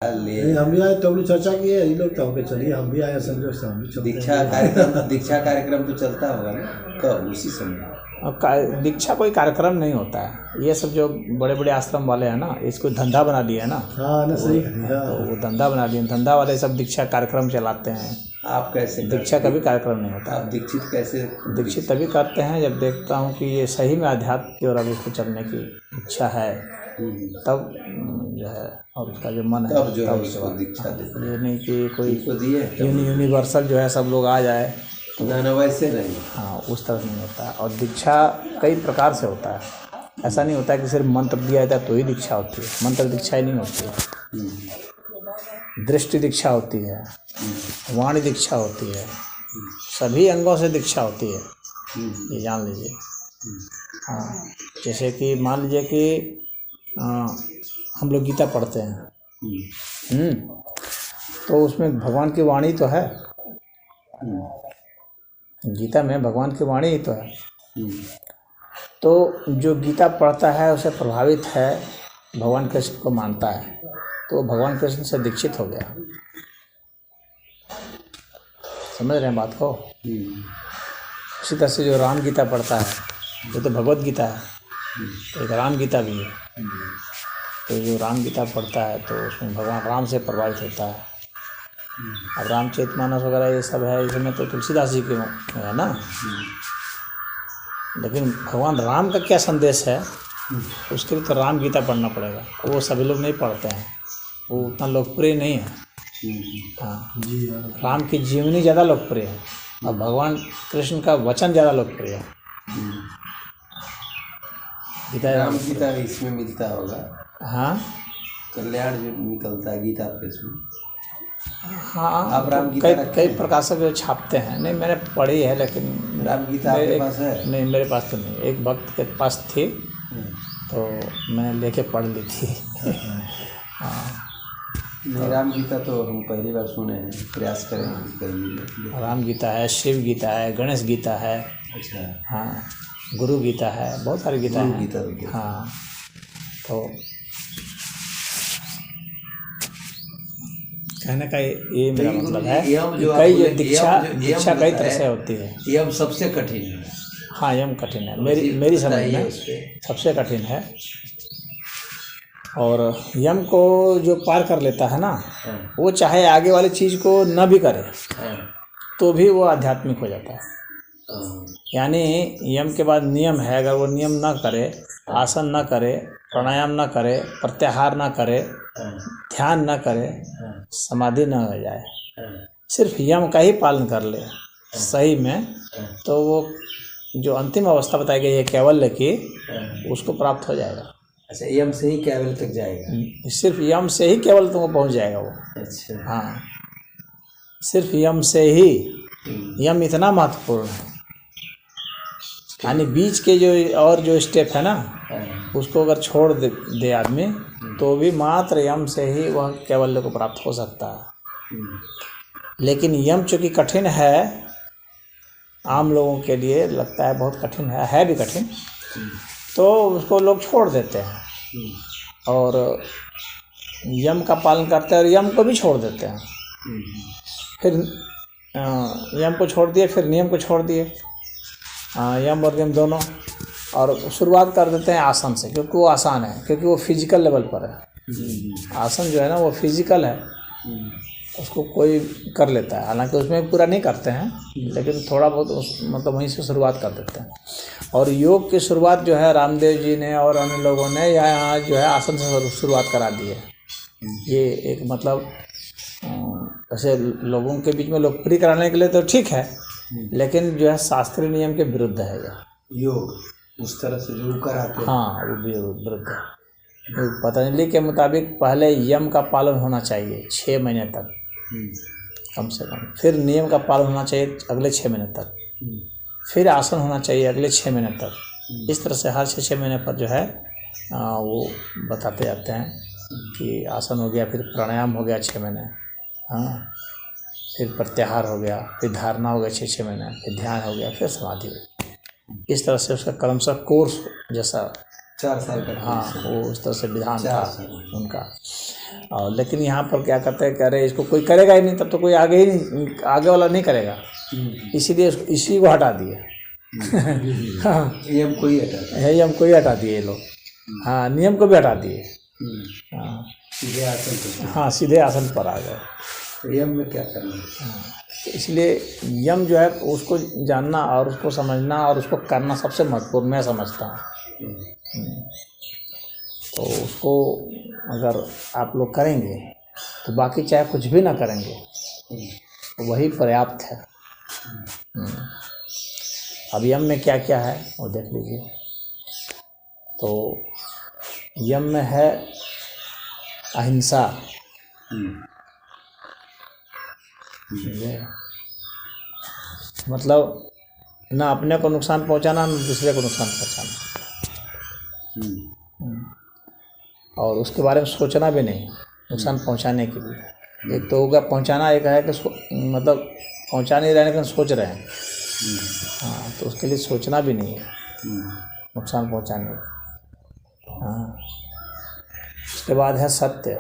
नहीं, हम भी आए तो हमने चर्चा की है, ये लोग तो हमके चलिए हम भी आए समझो से हम भी चलते हैं। दीक्षा कार्यक्रम तो चलता होगा ना कब उसी समय? दीक्षा कोई कार्यक्रम नहीं होता है। ये सब जो बड़े बड़े आश्रम वाले हैं ना, इसको धंधा बना लिया है ना। हाँ ना, सही कहा। तो वो धंधा बना लिए, धंधा वाले सब दीक्षा कार्यक्रम चलाते हैं। आप कैसे? दीक्षा कभी कार्यक्रम नहीं होता। आप दीक्षित कैसे? दीक्षित तभी करते हैं जब देखता हूँ कि ये सही में अध्यात्म की ओर अभी इसको चलने की इच्छा है, तब जो है, और उसका जो मन है तब जो है उसको दीक्षा देते हैं। ये नहीं कि कोई दिए यूनिवर्सल जो है सब लोग आ जाए, ना वैसे नहीं। हाँ, उस तरह नहीं होता है। और दीक्षा कई प्रकार से होता है। ऐसा नहीं होता है कि सिर्फ मंत्र दिया जाता है तो ही दीक्षा होती है। मंत्र दीक्षा ही नहीं होती है। दृष्टि दीक्षा होती है, वाणी दीक्षा होती है, सभी अंगों से दीक्षा होती है, ये जान लीजिए। हाँ, जैसे कि मान लीजिए कि हम लोग गीता पढ़ते हैं, तो उसमें भगवान की वाणी तो है, गीता में भगवान की वाणी ही तो है। तो जो गीता पढ़ता है उसे प्रभावित है, भगवान कृष्ण को मानता है, तो भगवान कृष्ण से दीक्षित हो गया। समझ रहे हैं बात को? इसी तरह से जो राम गीता पढ़ता है, वो तो भगवत गीता है, तो एक राम गीता भी है। तो जो राम गीता पढ़ता है तो उसमें भगवान राम से प्रभावित होता है। अब रामचरितमानस वगैरह ये सब है, इसमें तो तुलसीदास जी के है ना, लेकिन भगवान राम का क्या संदेश है उसके लिए तो राम गीता पढ़ना पड़ेगा। वो सभी लोग नहीं पढ़ते हैं, वो उतना लोकप्रिय नहीं है। हाँ, राम की जीवनी ज़्यादा लोकप्रिय है और भगवान कृष्ण का वचन ज़्यादा लोकप्रिय है। गीता राम गीता इसमें मिलता होगा। हाँ, कल्याण जो निकलता है गीता प्रेस में। हाँ, आप राम गीता कई प्रकाशक जो छापते हैं। नहीं, मैंने पढ़ी है, लेकिन राम गीता आपके पास है? नहीं, मेरे पास तो नहीं। एक भक्त के पास थी तो मैंने लेके पढ़ ली थी। हाँ, नहीं, राम गीता तो हम पहली बार सुने हैं, प्रयास करेंगे कहीं। राम गीता है, शिव गीता है, गणेश गीता है। अच्छा। हाँ, गुरु गीता है, बहुत सारी गीता है। गीता। हाँ, तो कहने का ये मेरा मतलब है कि कई दीक्षा कई तरह से होती है। यम सबसे कठिन है। हाँ, यम कठिन है, मेरी समझ में सबसे कठिन है। और यम को जो पार कर लेता है ना, वो चाहे आगे वाली चीज़ को न भी करे तो भी वो आध्यात्मिक हो जाता है। यानी यम के बाद नियम है, अगर वो नियम ना करे, आसन ना करे, प्राणायाम ना करे, प्रत्याहार ना करे, ध्यान ना करे, समाधि ना हो जाए, सिर्फ यम का ही पालन कर ले सही में, तो वो जो अंतिम अवस्था बताई गई है कैवल्य की, उसको प्राप्त हो जाएगा। अच्छा, यम से ही कैवल्य तक जाएगा? सिर्फ यम से ही कैवल्य तक पहुंच जाएगा वो। अच्छा। हाँ, सिर्फ यम से ही। यम इतना महत्वपूर्ण है, यानी बीच के जो स्टेप है ना, उसको अगर छोड़ दे आदमी तो भी मात्र यम से ही वह कैवल्य को प्राप्त हो सकता है। लेकिन यम चूँकि कठिन है, आम लोगों के लिए लगता है बहुत कठिन है भी कठिन, तो उसको लोग छोड़ देते हैं और यम का पालन करते हैं और यम को भी छोड़ देते हैं। फिर यम को छोड़ दिए, फिर नियम को छोड़ दिए, यम और नियम दोनों, और शुरुआत कर देते हैं आसन से, क्योंकि वो आसान है, क्योंकि वो फिजिकल लेवल पर है। आसन जो है ना वो फिजिकल है, उसको कोई कर लेता है, हालांकि उसमें पूरा नहीं करते हैं, लेकिन थोड़ा बहुत मतलब वहीं से शुरुआत कर देते हैं। और योग की शुरुआत जो है रामदेव जी ने और अन्य लोगों ने यहाँ जो है आसन से शुरुआत करा दी है। ये एक मतलब वैसे लोगों के बीच में लोकप्रिय कराने के लिए तो ठीक है, लेकिन जो है शास्त्रीय नियम के विरुद्ध है यह योग। उस तरह से जो कराते हैं, हाँ, वो भी विरुद्ध है। पतंजलि के मुताबिक पहले यम का पालन होना चाहिए 6 महीने तक कम से कम, फिर नियम का पालन होना चाहिए अगले 6 महीने तक, फिर आसन होना चाहिए अगले 6 महीने तक। इस तरह से हर 6 महीने पर जो है वो बताते जाते हैं कि आसन हो गया, फिर प्राणायाम हो गया 6 महीने, हाँ, फिर प्रत्याहार हो गया, फिर धारणा हो गया 6 महीने, फिर ध्यान हो गया, फिर समाधि हो गया। इस तरह से उसका क्रमशः कोर्स जैसा 4 साल का, हाँ, वो उस तरह से विधान था उनका। और लेकिन यहाँ पर क्या करते हैं कि अरे इसको कोई करेगा ही नहीं, तब तो कोई आगे ही नहीं, आगे वाला नहीं करेगा, इसीलिए इसी को हटा दिए। हाँ, नियम को ही हटा दिया। नियम को ही हटा दिए ये लोग। हाँ, नियम को भी हटा दिए। हाँ, सीधे आसन पर। हाँ, सीधे आसन पर आ गए। तो यम में क्या करना है? तो इसलिए यम जो है उसको जानना और उसको समझना और उसको करना सबसे महत्वपूर्ण मैं समझता हूँ। तो उसको अगर आप लोग करेंगे तो बाकी चाहे कुछ भी ना करेंगे तो वही पर्याप्त है। अब यम में क्या क्या है वो देख लीजिए। तो यम में है अहिंसा, मतलब ना अपने को नुकसान पहुंचाना ना दूसरे को नुकसान पहुंचाना, और उसके बारे में सोचना भी नहीं, नुकसान पहुंचाने के लिए। एक तो होगा पहुंचाना, एक है कि मतलब पहुंचा नहीं रहे लेकिन सोच रहे हैं। हाँ, तो उसके लिए सोचना भी नहीं है नुकसान पहुंचाने का। हाँ, उसके बाद है सत्य।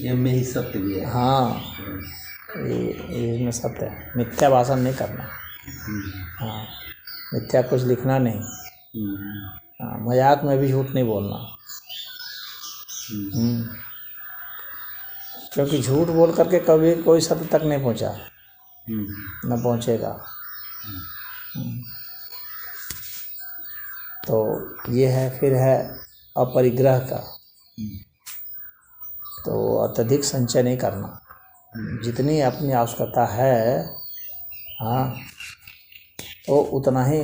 यम में ही सत्य भी है। हाँ, ये इसमें सत्य है। मिथ्या भाषण नहीं करना। हाँ, मिथ्या कुछ लिखना नहीं। हाँ, मजाक में भी झूठ नहीं बोलना। क्योंकि झूठ बोल करके कभी कोई सत्य तक नहीं पहुंचा, न पहुंचेगा। तो ये है। फिर है अपरिग्रह का, तो अत्यधिक संचय नहीं करना, जितनी अपनी आवश्यकता है हाँ तो उतना ही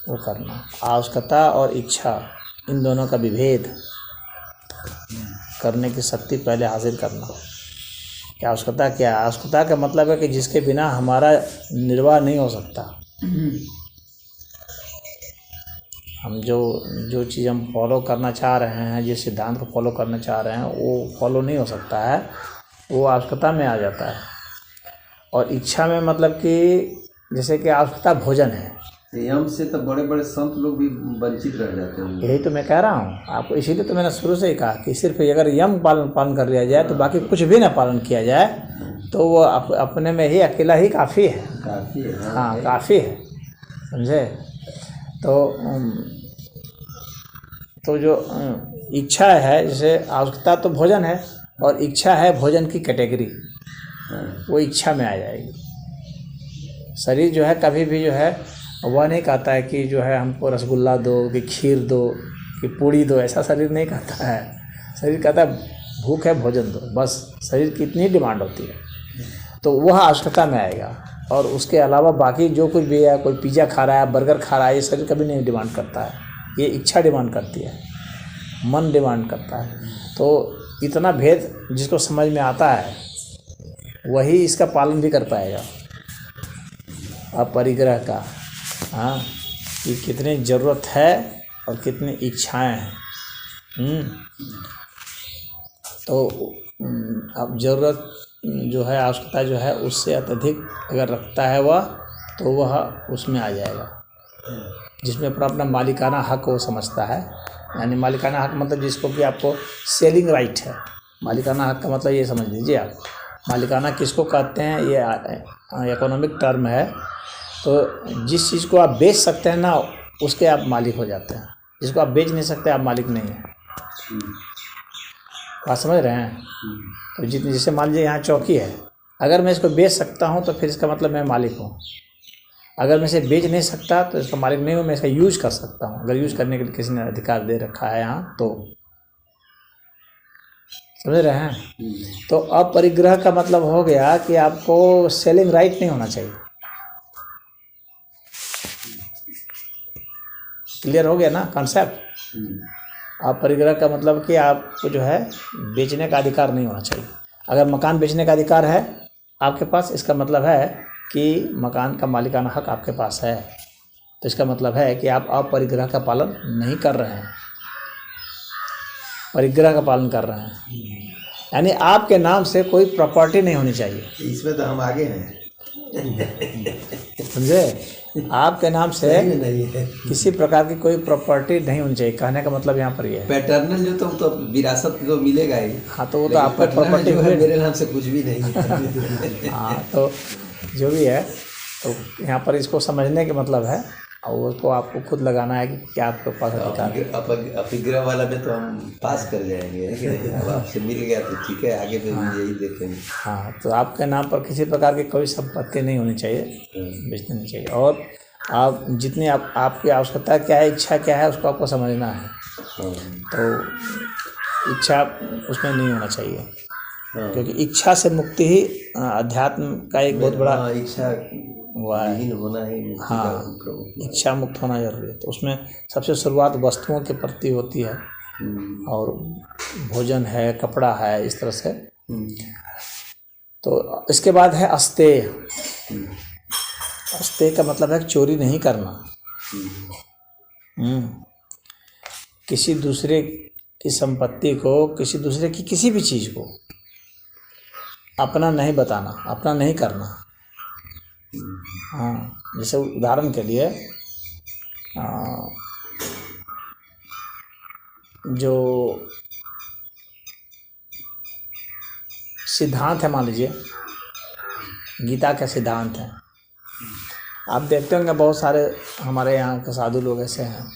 वो करना। आवश्यकता और इच्छा इन दोनों का विभेद करने की शक्ति पहले हासिल करना। कि आवश्यकता क्या है? आवश्यकता का मतलब है कि जिसके बिना हमारा निर्वाह नहीं हो सकता। हम जो चीज़ हम फॉलो करना चाह रहे हैं, जिस सिद्धांत को फॉलो करना चाह रहे हैं वो फॉलो नहीं हो सकता है, वो आवश्यकता में आ जाता है। और इच्छा में मतलब कि जैसे कि आवश्यकता भोजन है, यम से तो बड़े बड़े संत लोग भी वंचित रह जाते हैं। यही तो मैं कह रहा हूँ आपको। इसीलिए तो मैंने शुरू से ही कहा कि सिर्फ अगर यम पालन कर लिया जाए तो बाकी कुछ भी ना पालन किया जाए तो वो अपने में ही अकेला ही काफ़ी है। काफ़ी है। हाँ, काफ़ी है, समझे। तो जो इच्छा है, जैसे आवश्यकता तो भोजन है और इच्छा है भोजन की कैटेगरी, वो इच्छा में आ जाएगी। शरीर जो है कभी भी जो है वह नहीं कहता है कि जो है हमको रसगुल्ला दो, कि खीर दो, कि पूड़ी दो, ऐसा शरीर नहीं कहता है। शरीर कहता है भूख है भोजन दो, बस शरीर की इतनी डिमांड होती है। तो वह आवश्यकता में आएगा। और उसके अलावा बाकी जो कुछ भी है, कोई पिज़्ज़ा खा रहा है, बर्गर खा रहा है, ये शरीर कभी नहीं डिमांड करता है। ये इच्छा डिमांड करती है, मन डिमांड करता है। तो इतना भेद जिसको समझ में आता है वही इसका पालन भी कर पाएगा। अपरिग्रह का, हाँ, कि कितनी ज़रूरत है और कितनी इच्छाएं हैं। तो अब ज़रूरत जो है, आवश्यकता जो है, उससे अत्यधिक अगर रखता है वह, तो वह उसमें आ जाएगा जिसमें अपना मालिकाना हक वो समझता है। यानी मालिकाना हक मतलब जिसको कि आपको सेलिंग राइट है। मालिकाना हक का मतलब ये समझ लीजिए आप। मालिकाना किसको कहते हैं, ये इकोनॉमिक टर्म है। तो जिस चीज़ को आप बेच सकते हैं ना, उसके आप मालिक हो जाते हैं। जिसको आप बेच नहीं सकते आप मालिक नहीं हैं। बात समझ रहे हैं? तो जैसे मान लीजिए यहाँ चौकी है, अगर मैं इसको बेच सकता हूँ तो फिर इसका मतलब मैं मालिक हूँ। अगर मैं इसे बेच नहीं सकता तो इसका मालिक नहीं हूँ, मैं इसका यूज कर सकता हूँ। अगर यूज करने के लिए किसी ने अधिकार दे रखा है यहाँ, तो समझ रहे हैं? तो अपरिग्रह का मतलब हो गया कि आपको सेलिंग राइट नहीं होना चाहिए। क्लियर हो गया ना कॉन्सेप्ट? अपरिग्रह का मतलब कि आपको जो है बेचने का अधिकार नहीं होना चाहिए। अगर मकान बेचने का अधिकार है आपके पास, इसका मतलब है कि मकान का मालिकाना हक आपके पास है। तो इसका मतलब है कि आप अपरिग्रह का पालन नहीं कर रहे हैं, परिग्रह का पालन कर रहे हैं। यानी आपके नाम से कोई प्रॉपर्टी नहीं होनी चाहिए। इसमें तो हम आगे हैं। समझे? आपके नाम से सही में नहीं है। किसी प्रकार की कोई प्रॉपर्टी नहीं होनी चाहिए, कहने का मतलब यहाँ पर ये है। पैटर्नल जो तो विरासत तो मिलेगा ही। हाँ तो वो तो लेकिन आपका paternal प्रॉपर्टी जो है हुई। मेरे नाम से कुछ भी नहीं है। हाँ तो जो भी है, तो यहाँ पर इसको समझने के मतलब है, और उसको आपको खुद लगाना है कि क्या आपके पास अधिकार है। अपग्रह वाला में तो हम पास कर जाएंगे, है कि नहीं? अब आपसे मिल गया तो ठीक है, आगे में भी यही देखेंगे। हाँ तो आपके नाम पर किसी प्रकार की कोई संपत्ति नहीं होनी चाहिए, बेचनी नहीं चाहिए। और आप जितनी आपकी आवश्यकता क्या है, इच्छा क्या है, उसको आपको समझना है। तो इच्छा उसमें नहीं होना चाहिए, क्योंकि इच्छा से मुक्ति ही अध्यात्म का एक बहुत बड़ा इच्छा हुआ है। विहीन होना ही मुक्ति का हाँ, प्रमुख। इच्छा मुक्त होना जरूरी है। तो उसमें सबसे शुरुआत वस्तुओं के प्रति होती है, और भोजन है, कपड़ा है, इस तरह से। तो इसके बाद है अस्तेय। अस्तेय का मतलब है चोरी नहीं करना। किसी दूसरे की संपत्ति को, किसी दूसरे की किसी भी चीज़ को अपना नहीं बताना, अपना नहीं करना। हाँ, जैसे उदाहरण के लिए जो सिद्धांत है, मान लीजिए गीता के सिद्धांत हैं, आप देखते होंगे बहुत सारे हमारे यहाँ के साधु लोग ऐसे हैं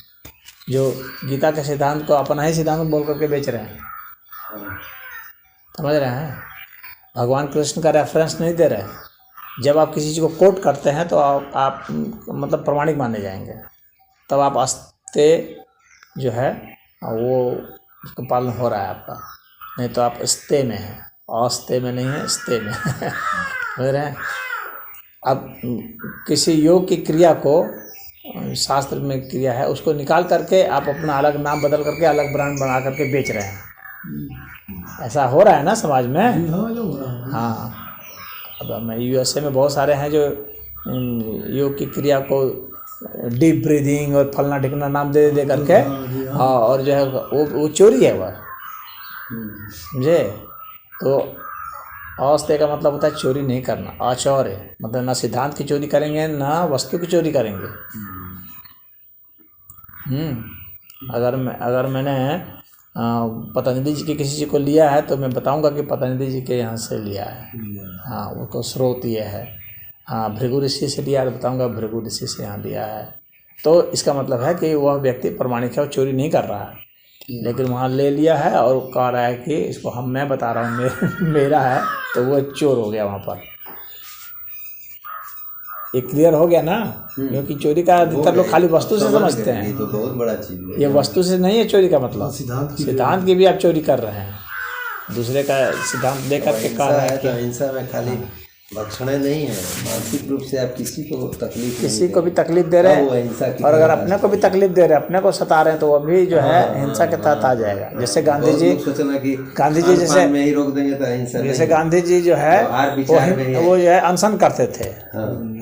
जो गीता के सिद्धांत को अपना ही सिद्धांत बोल करके बेच रहे हैं। समझ रहे हैं? भगवान कृष्ण का रेफरेंस नहीं दे रहे। जब आप किसी चीज़ को कोट करते हैं तो आप मतलब प्रमाणिक माने जाएंगे, तब आप अस्तेय जो है वो उसका पालन हो रहा है आपका। नहीं तो आप अस्तेय में हैं, अस्तेय में नहीं है, अस्तेय में समझ रहे हैं? अब किसी योग की क्रिया को, शास्त्र में क्रिया है, उसको निकाल करके आप अपना अलग नाम बदल करके अलग ब्रांड बना करके बेच रहे हैं। ऐसा हो रहा है ना समाज में। हाँ, अब मैं यूएसए में बहुत सारे हैं जो योग की क्रिया को डीप ब्रीदिंग और फलना ढिकना नाम दे दे करके, हाँ, और जो है वो चोरी है वह, समझे? तो अस्तेय का मतलब होता है चोरी नहीं करना। आचौर्य मतलब ना सिद्धांत की चोरी करेंगे, ना वस्तु की चोरी करेंगे। अगर मैंने पतंजलि जी के किसी चीज़ को लिया है तो मैं बताऊंगा कि पतंजलि जी के यहाँ से लिया है। हाँ, उनको स्रोत ये है। हाँ, भृगु ऋषि से लिया तो बताऊंगा भृगु ऋषि से यहाँ लिया है। तो इसका मतलब है कि वह व्यक्ति प्रमाणिक है, वो चोरी नहीं कर रहा है, लेकिन वहाँ ले लिया है और कह रहा है कि इसको मैं बता रहा हूँ मेरा है, तो वो चोर हो गया वहाँ पर। ये क्लियर हो गया ना? क्योंकि चोरी का अधिकतर लोग खाली वस्तु से समझते हैं। ये तो बहुत बड़ा चीज है। ये वस्तु से नहीं है चोरी का मतलब। सिद्धांत की भी आप चोरी कर रहे हैं, दूसरे का सिद्धांत लेकर के कह रहे हैं कि अहिंसा में खाली लक्षणें नहीं है, मानसिक रूप से आप किसी को भी तकलीफ दे रहे हैं, और अगर अपने को भी तकलीफ दे रहे हैं, अपने को सता रहे हैं, तो वो भी जो है हिंसा के तहत आ जाएगा। जैसे गांधी जी जैसे में ही रोक देंगे तो अहिंसा। जैसे गांधी जी जो है वो जो है अनशन करते थे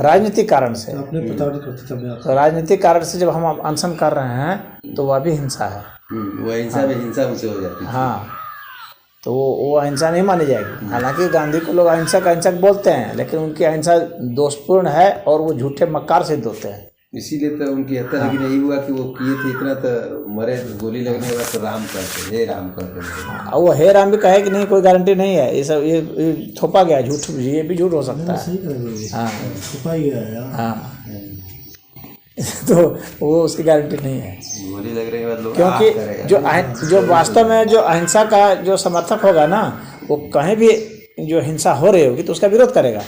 राजनीतिक कारण से। तो राजनीतिक कारण से जब हम अनशन कर रहे हैं तो वह भी हिंसा है। वो अहिंसा में हिंसा उनसे हो जाती है। हाँ, तो वो अहिंसा नहीं मानी जाएगी। हालांकि गांधी को लोग अहिंसक बोलते हैं, लेकिन उनकी अहिंसा दोषपूर्ण है और वो झूठे मक्कार सिद्ध होते हैं। इसीलिए तो उनकी हत्या लेकिन नहीं हुआ कि वो किए थे इतना, तो मरे, गोली लगने के बाद तो राम कहते, हे राम कहते। वो हे राम भी कहे कि नहीं, कोई गारंटी नहीं है। ये सब ये थोपा गया झूठ, ये भी झूठ हो सकता है। हाँ, छुपा गया है। हाँ, तो वो उसकी गारंटी नहीं है, गोली लगने के बाद लोग क्योंकि जो वास्तव में जो अहिंसा का जो समर्थक होगा ना, वो कहीं भी जो हिंसा हो रही होगी तो उसका विरोध करेगा।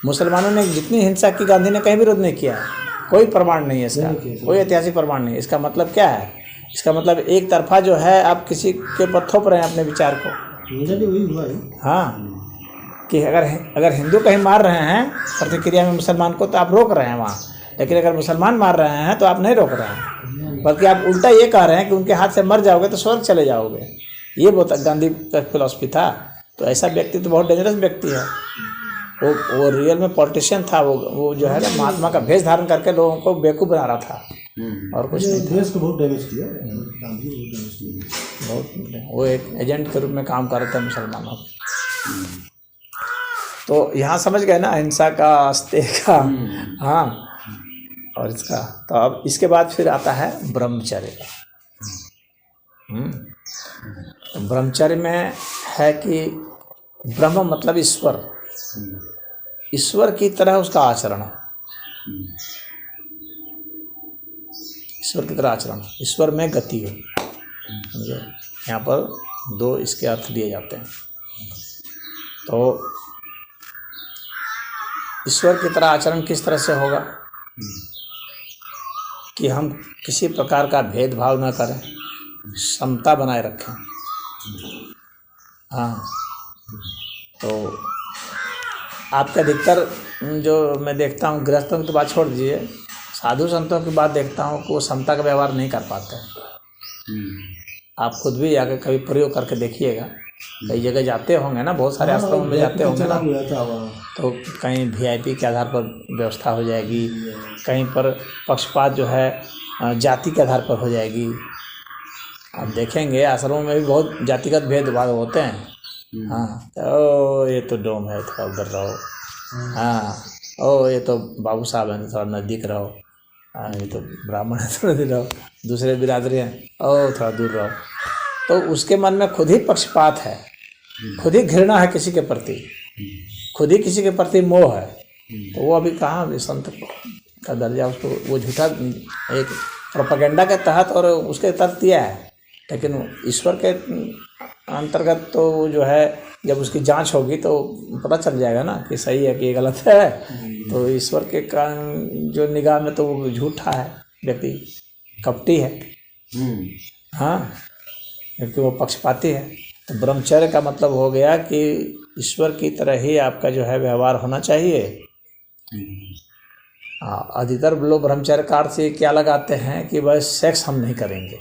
मुसलमानों ने जितनी हिंसा की, गांधी ने कहीं विरोध नहीं किया। कोई प्रमाण नहीं है इसका, कोई ऐतिहासिक प्रमाण नहीं है। इसका मतलब क्या है? इसका मतलब एक तरफा जो है आप किसी के ऊपर थोप रहे हैं अपने विचार को। वही हुआ है। हाँ, कि अगर हिंदू कहीं मार रहे हैं प्रतिक्रिया में मुसलमान को, तो आप रोक रहे हैं वहाँ। लेकिन अगर मुसलमान मार रहे हैं तो आप नहीं रोक रहे हैं, बल्कि आप उल्टा ये कह रहे हैं कि उनके हाथ से मर जाओगे तो स्वर्ग चले जाओगे। ये बहुत गांधी का फिलॉसफी था। तो ऐसा व्यक्ति तो बहुत डेंजरस व्यक्ति है। वो रियल में पॉलिटिशियन था। वो जो है ना, महात्मा का भेष धारण करके लोगों को बेवकूफ़ बना रहा था और कुछ नहीं। देश को बहुत डैमेज किया गांधी, बहुत। वो एक एजेंट के रूप में काम कर रहे थे मुसलमानों को। तो यहाँ समझ गए ना अहिंसा का, अस्तेय का। हाँ, और इसका तो अब इसके बाद फिर आता है ब्रह्मचर्य। तो ब्रह्मचर्य में है कि ब्रह्म मतलब ईश्वर, ईश्वर की तरह उसका आचरण, ईश्वर की तरह आचरण, ईश्वर में गति हो। समझे, यहाँ पर दो इसके अर्थ दिए जाते हैं। तो ईश्वर की तरह आचरण किस तरह से होगा कि हम किसी प्रकार का भेदभाव न करें, समता बनाए रखें। हाँ, तो आपके अधिकतर जो मैं देखता हूँ, गृहस्थों की तो बात छोड़ दीजिए, साधु संतों की बात देखता हूँ कि वो समता का व्यवहार नहीं कर पाते हैं। आप खुद भी आगे कभी प्रयोग करके देखिएगा, कई जगह जाते होंगे ना, बहुत सारे आश्रमों में जाते होंगे ना, तो कहीं वीआईपी के आधार पर व्यवस्था हो जाएगी, कहीं पर पक्षपात जो है जाति के आधार पर हो जाएगी। आप देखेंगे आश्रमों में भी बहुत जातिगत भेदभाव होते हैं। हाँ, तो ये तो डोम है, थोड़ा उधर रहो। हाँ, ओ ये तो बाबू साहब हैं, थोड़ा नज़दीक रहो। हाँ, ये तो ब्राह्मण है, थोड़ा दूर रहो। दूसरे बिरादरी हैं, ओ थोड़ा दूर रहो। तो उसके मन में खुद ही पक्षपात है, खुद ही घृणा है किसी के प्रति, खुद ही किसी के प्रति मोह है। तो वो अभी कहाँ संत का दर्जा, उसको वो झूठा एक प्रोपेगेंडा के तहत और उसके तहत दिया है। लेकिन ईश्वर के अंतर्गत तो जो है, जब उसकी जांच होगी तो पता चल जाएगा ना कि सही है कि गलत है। तो ईश्वर के जो निगाह में तो वो झूठा है, व्यक्ति कपटी है। हाँ, क्योंकि वो पक्षपाती है। तो ब्रह्मचर्य का मतलब हो गया कि ईश्वर की तरह ही आपका जो है व्यवहार होना चाहिए। हाँ, अधिकतर लोग ब्रह्मचर्य का अर्थ से क्या लगाते हैं कि बस सेक्स हम नहीं करेंगे।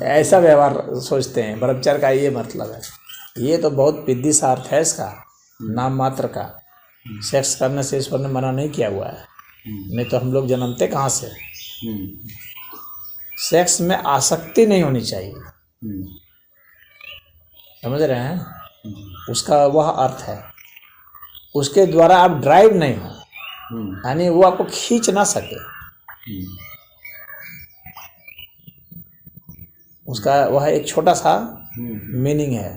ऐसा व्यवहार सोचते हैं, ब्रह्मचर्य का ये मतलब है। ये तो बहुत विद्धि सा अर्थ है इसका, नाम मात्र का। सेक्स करने से ईश्वर ने मना नहीं किया हुआ है, नहीं तो हम लोग जन्मते कहाँ से। सेक्स में आसक्ति नहीं होनी चाहिए, समझ रहे हैं, उसका वह अर्थ है। उसके द्वारा आप ड्राइव नहीं हो, यानी वो आपको खींच ना सके, उसका वह एक छोटा सा मीनिंग है।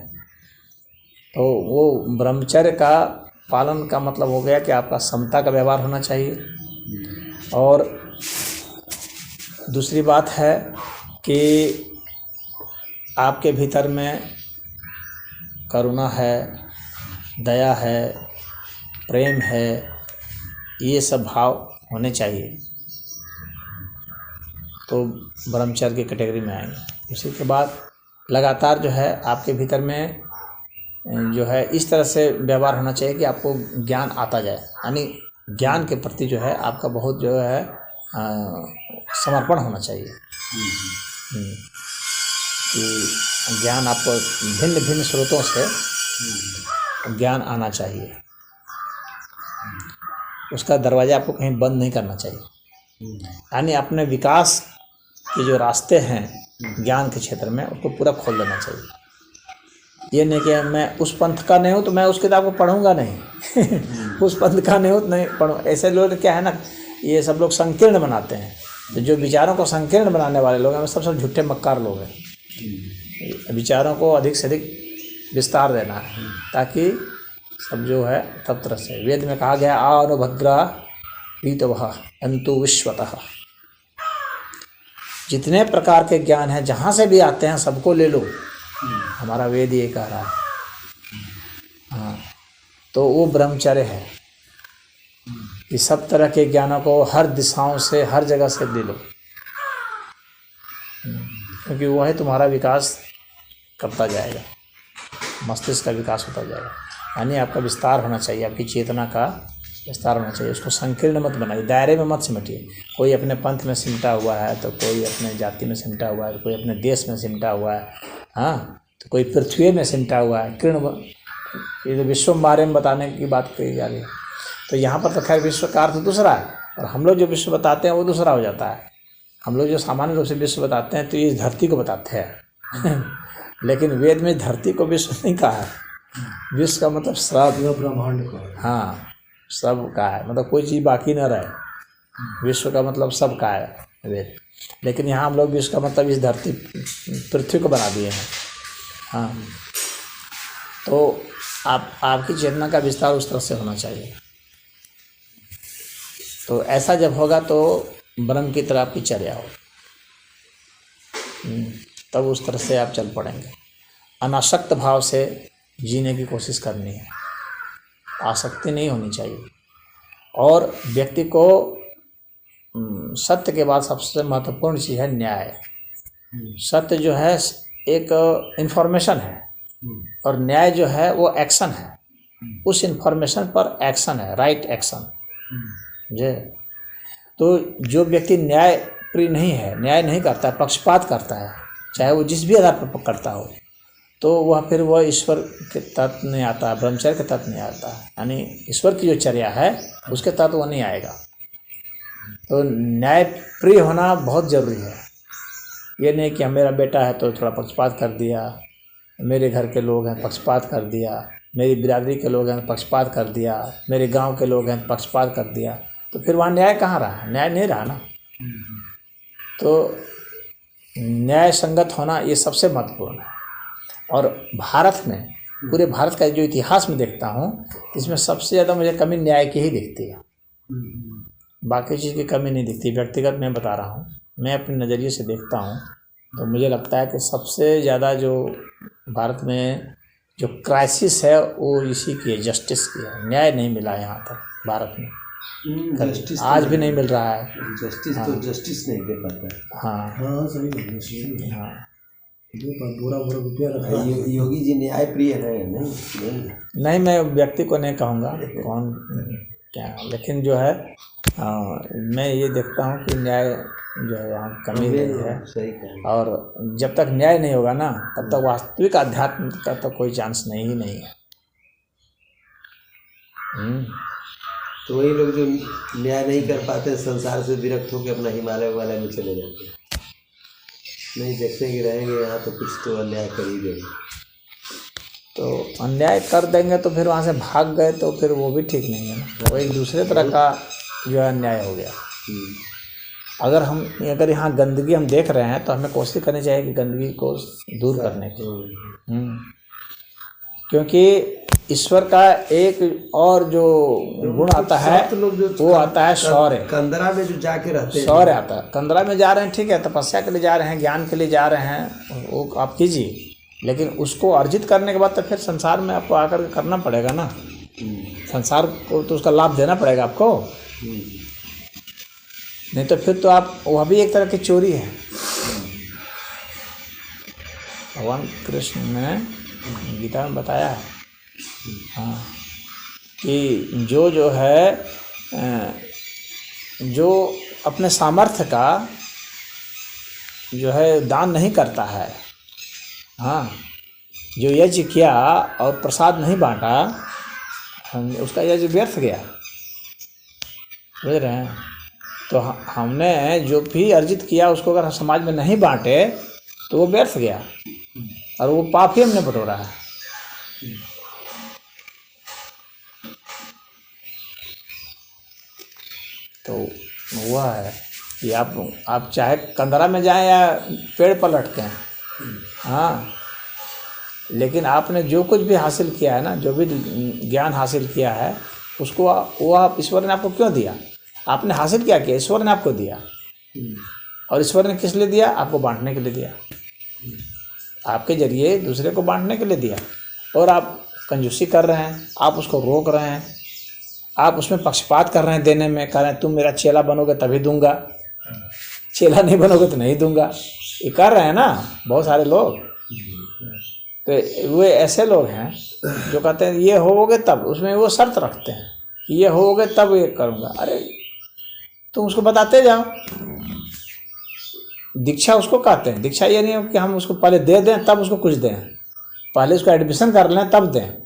तो वो ब्रह्मचर्य का पालन का मतलब हो गया कि आपका समता का व्यवहार होना चाहिए। और दूसरी बात है कि आपके भीतर में करुणा है, दया है, प्रेम है, ये सब भाव होने चाहिए, तो ब्रह्मचर्य की कैटेगरी में आएंगे। उसी के बाद लगातार जो है आपके भीतर में जो है इस तरह से व्यवहार होना चाहिए कि आपको ज्ञान आता जाए, यानी ज्ञान के प्रति जो है आपका बहुत जो है समर्पण होना चाहिए। कि ज्ञान आपको भिन्न भिन्न स्रोतों से ज्ञान आना चाहिए, उसका दरवाज़ा आपको कहीं बंद नहीं करना चाहिए। यानी अपने विकास के जो रास्ते हैं ज्ञान के क्षेत्र में, उसको पूरा खोल देना चाहिए। ये नहीं कि मैं उस पंथ का नहीं हूँ तो मैं उस किताब को पढ़ूंगा नहीं उस पंथ का नहीं हूँ तो नहीं पढ़ूँ। ऐसे लोग क्या है ना, ये सब लोग संकीर्ण बनाते हैं। तो जो विचारों को संकीर्ण बनाने वाले लोग हैं, सब झूठे मक्कार लोग हैं। विचारों को अधिक से अधिक विस्तार देना है, ताकि सब जो है तब तरह से। वेद में कहा गया आनुभद्रा पीतवः अन्तु विश्वतः। जितने प्रकार के ज्ञान हैं, जहाँ से भी आते हैं सबको ले लो, हमारा वेद ये कह रहा है। हाँ, तो वो ब्रह्मचर्य है कि सब तरह के ज्ञानों को हर दिशाओं से, हर जगह से ले लो, क्योंकि वो है तुम्हारा विकास करता जाएगा, मस्तिष्क का विकास होता जाएगा। यानी आपका विस्तार होना चाहिए, आपकी चेतना का विस्तार होना चाहिए। उसको संकीर्ण मत बनाइए, दायरे में मत सिमटिए। कोई अपने पंथ में सिमटा हुआ है, तो कोई अपने जाति में सिमटा हुआ है, तो कोई अपने देश में सिमटा हुआ है, हाँ, तो कोई पृथ्वी में सिमटा हुआ है। ये तो विश्व के बारे में बताने की बात कही जा रही है। तो यहाँ पर तो खैर विश्व का अर्थ दूसरा है, और हम लोग जो विश्व बताते हैं वो दूसरा हो जाता है। हम लोग जो सामान्य रूप से विश्व बताते हैं तो ये धरती को बताते हैं लेकिन वेद में धरती को विश्व नहीं कहा है। विश्व का मतलब सब, ब्रह्मांड को, हाँ, सब का है, मतलब कोई चीज़ बाकी न रहे। विश्व का मतलब सबका है वेद, लेकिन यहाँ हम लोग विश्व का मतलब इस धरती पृथ्वी को बना दिए हैं। हाँ, तो आपकी चेतना का विस्तार उस तरह से होना चाहिए। तो ऐसा जब होगा तो ब्रह्म की तरह आपकी चर्या हो, तब उस तरह से आप चल पड़ेंगे। अनासक्त भाव से जीने की कोशिश करनी है, आसक्ति नहीं होनी चाहिए। और व्यक्ति को सत्य के बाद सबसे महत्वपूर्ण चीज़ है न्याय। सत्य जो है एक इन्फॉर्मेशन है और न्याय जो है वो एक्शन है। उस इन्फॉर्मेशन पर एक्शन है, राइट एक्शन जे। तो जो व्यक्ति न्याय प्रिय नहीं है, न्याय नहीं करता है, पक्षपात करता है, चाहे वो जिस भी आधार पर करता हो, तो वह फिर वह ईश्वर के तत्व नहीं आता, ब्रह्मचर्य के तत्व नहीं आता। यानी ईश्वर की जो चर्या है उसके तत्व वो नहीं आएगा। तो न्याय प्रिय होना बहुत ज़रूरी है। ये नहीं कि मेरा बेटा है तो थोड़ा पक्षपात कर दिया, मेरे घर के लोग हैं पक्षपात कर दिया, मेरी बिरादरी के लोग हैं पक्षपात कर दिया, मेरे गांव के लोग हैं पक्षपात कर दिया, तो फिर वहाँ न्याय कहाँ रहा? न्याय नहीं रहा ना। तो न्याय संगत होना ये सबसे महत्वपूर्ण है। और भारत में, पूरे भारत का जो इतिहास में देखता हूँ, इसमें सबसे ज़्यादा मुझे कमी न्याय की ही दिखती है, बाकी चीज़ की कमी नहीं दिखती। व्यक्तिगत मैं बता रहा हूँ, मैं अपने नज़रिए से देखता हूँ तो मुझे लगता है कि सबसे ज़्यादा जो भारत में जो क्राइसिस है वो इसी की है, जस्टिस की है। न्याय नहीं मिला यहाँ तक भारत में, आज भी नहीं मिल रहा है। जस्टिस तो जस्टिस नहीं दे पाता। हाँ हाँ सही है। हाँ, बुरा रुपया रखा। योगी जी न्याय प्रिय है? नहीं, नहीं, मैं व्यक्ति को नहीं कहूँगा कौन क्या, लेकिन जो है मैं ये देखता हूँ कि न्याय जो है यहाँ कमी नहीं है। सही कहा। और जब तक न्याय नहीं होगा ना, तब तक वास्तविक अध्यात्म का तो कोई चांस नहीं ही नहीं है। तो वही लोग जो न्याय नहीं कर पाते, संसार से विरक्त होकर अपना हिमालय वाले में चले जाते हैं, नहीं देखते कि रहेंगे यहाँ तो कुछ तो अन्याय कर ही देंगे। तो अन्याय कर देंगे तो फिर वहाँ से भाग गए तो फिर वो भी ठीक नहीं है ना, वो एक दूसरे तरह का जो है अन्याय हो गया। अगर यहाँ गंदगी हम देख रहे हैं तो हमें कोशिश करनी चाहिए कि गंदगी को दूर करने की। क्योंकि ईश्वर का एक और जो गुण आता है वो आता है शौर्य। कंदरा में जो जाके रहते हैं, शौर्य आता है। कंदरा में जा रहे हैं, ठीक है, तपस्या के लिए जा रहे हैं, ज्ञान के लिए जा रहे हैं, वो आप कीजिए, लेकिन उसको अर्जित करने के बाद तो फिर संसार में आपको आकर के करना पड़ेगा ना। संसार को तो उसका लाभ देना पड़ेगा आपको, नहीं तो फिर तो आप, वह भी एक तरह की चोरी है। भगवान कृष्ण ने गीता में बताया है हाँ, कि जो है जो अपने सामर्थ्य का जो है दान नहीं करता है, हाँ, जो यज्ञ किया और प्रसाद नहीं बांटा, उसका यज्ञ व्यर्थ गया। समझ रहे हैं? तो हमने जो भी अर्जित किया उसको अगर समाज में नहीं बांटे तो वो व्यर्थ गया और वो पाप ही हमने बटोरा है। तो हुआ है कि आप चाहे कंदरा में जाएं या पेड़ पर लटकें, हाँ, लेकिन आपने जो कुछ भी हासिल किया है ना, जो भी ज्ञान हासिल किया है, उसको वो आप ईश्वर ने आपको क्यों दिया? आपने हासिल क्या किया? ईश्वर ने आपको दिया। और ईश्वर ने किस लिए दिया? आपको बांटने के लिए दिया, आपके जरिए दूसरे को बांटने के लिए दिया। और आप कंजूसी कर रहे हैं, आप उसको रोक रहे हैं, आप उसमें पक्षपात कर रहे हैं देने में, कह रहे हैं तुम मेरा चेला बनोगे तभी दूंगा, चेला नहीं बनोगे तो नहीं दूंगा। ये कर रहे हैं ना बहुत सारे लोग। तो वे ऐसे लोग हैं जो कहते हैं ये होगे तब, उसमें वो शर्त रखते हैं कि ये होगे तब ये करूँगा। अरे तुम उसको बताते जाओ। दीक्षा उसको कहते हैं। दीक्षा ये नहीं है कि हम उसको पहले दे दें तब उसको कुछ दें, पहले उसको एडमिशन कर लें तब दें।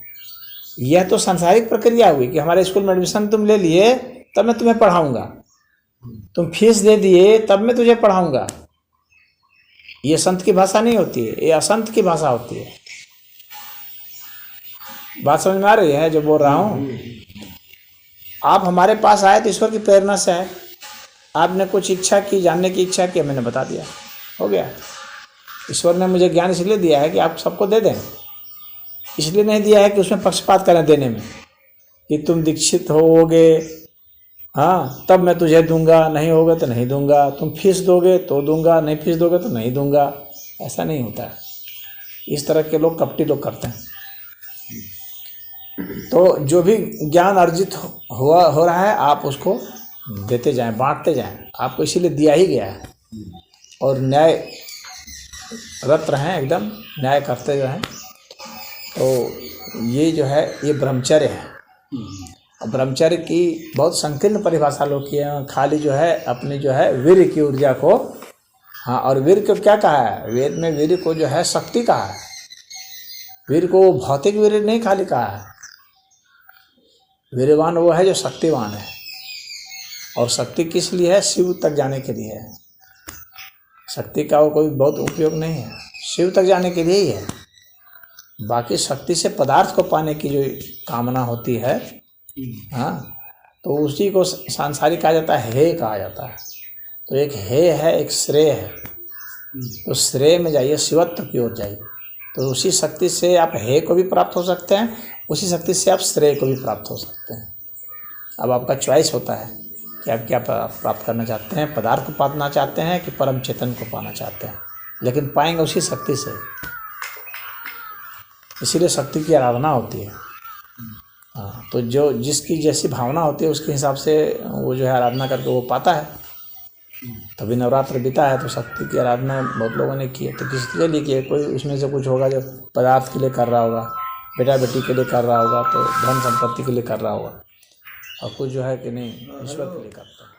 यह तो सांसारिक प्रक्रिया हुई कि हमारे स्कूल में एडमिशन तुम ले लिए तब मैं तुम्हें पढ़ाऊँगा, तुम फीस दे दिए तब मैं तुझे पढ़ाऊँगा। ये संत की भाषा नहीं होती है, ये असंत की भाषा होती है। बात समझ में आ रही है जो बोल रहा हूँ? आप हमारे पास आए तो ईश्वर की प्रेरणा से आए, आपने कुछ इच्छा की, जानने की इच्छा की, मैंने बता दिया, हो गया। ईश्वर ने मुझे ज्ञान इसलिए दिया है कि आप सबको दे दें, इसलिए नहीं दिया है कि उसमें पक्षपात करें देने में, कि तुम दीक्षित होगे हाँ तब मैं तुझे दूंगा, नहीं होगा तो नहीं दूंगा, तुम फीस दोगे तो दूंगा, नहीं फीस दोगे तो नहीं दूंगा। ऐसा नहीं होता है। इस तरह के लोग कपटी लोग करते हैं। तो जो भी ज्ञान अर्जित हो रहा है आप उसको देते जाएं, बांटते जाएं, आपको इसीलिए दिया ही गया है। और न्याय रत रहें, एकदम न्याय करते रहें। तो ये जो है ये ब्रह्मचर्य है। ब्रह्मचर्य की बहुत संकीर्ण परिभाषा लोग किए हैं। खाली जो है अपनी जो है वीर्य की ऊर्जा को, हाँ, और वीर्य को क्या कहा है, वेद में वीर्य को जो है शक्ति कहा है। वीर्य को भौतिक वीर्य नहीं खाली कहा है। वीर्यवान वो है जो शक्तिवान है। और शक्ति किस लिए है? शिव तक जाने के लिए है। शक्ति का वो कोई बहुत उपयोग नहीं है, शिव तक जाने के लिए ही है। बाकी शक्ति से पदार्थ को पाने की जो कामना होती है, हाँ, तो उसी को सांसारिक कहा जाता है, हे कहा जाता है। तो एक हे है, एक श्रेय है। तो श्रेय में जाइए, शिवत्व की ओर जाइए, तो उसी शक्ति से आप हे को भी प्राप्त हो सकते हैं, उसी शक्ति से आप श्रेय को भी प्राप्त हो सकते हैं। अब आपका चॉइस होता है कि आप क्या प्राप्त करना चाहते हैं, पदार्थ को पाना चाहते हैं कि परम चेतन को पाना चाहते हैं, लेकिन पाएंगे उसी शक्ति से। इसीलिए शक्ति की आराधना होती है। हाँ, तो जो जिसकी जैसी भावना होती है उसके हिसाब से वो जो है आराधना करके वो पाता है। तभी नवरात्र बीता है तो शक्ति की आराधना बहुत लोगों ने की है। तो किसी के लिए की है, कोई उसमें से कुछ होगा जो पदार्थ के लिए कर रहा होगा, बेटा बेटी के लिए कर रहा होगा, तो धन संपत्ति के लिए कर रहा होगा, और कुछ जो है कि नहीं ईश्वर के लिए करता है।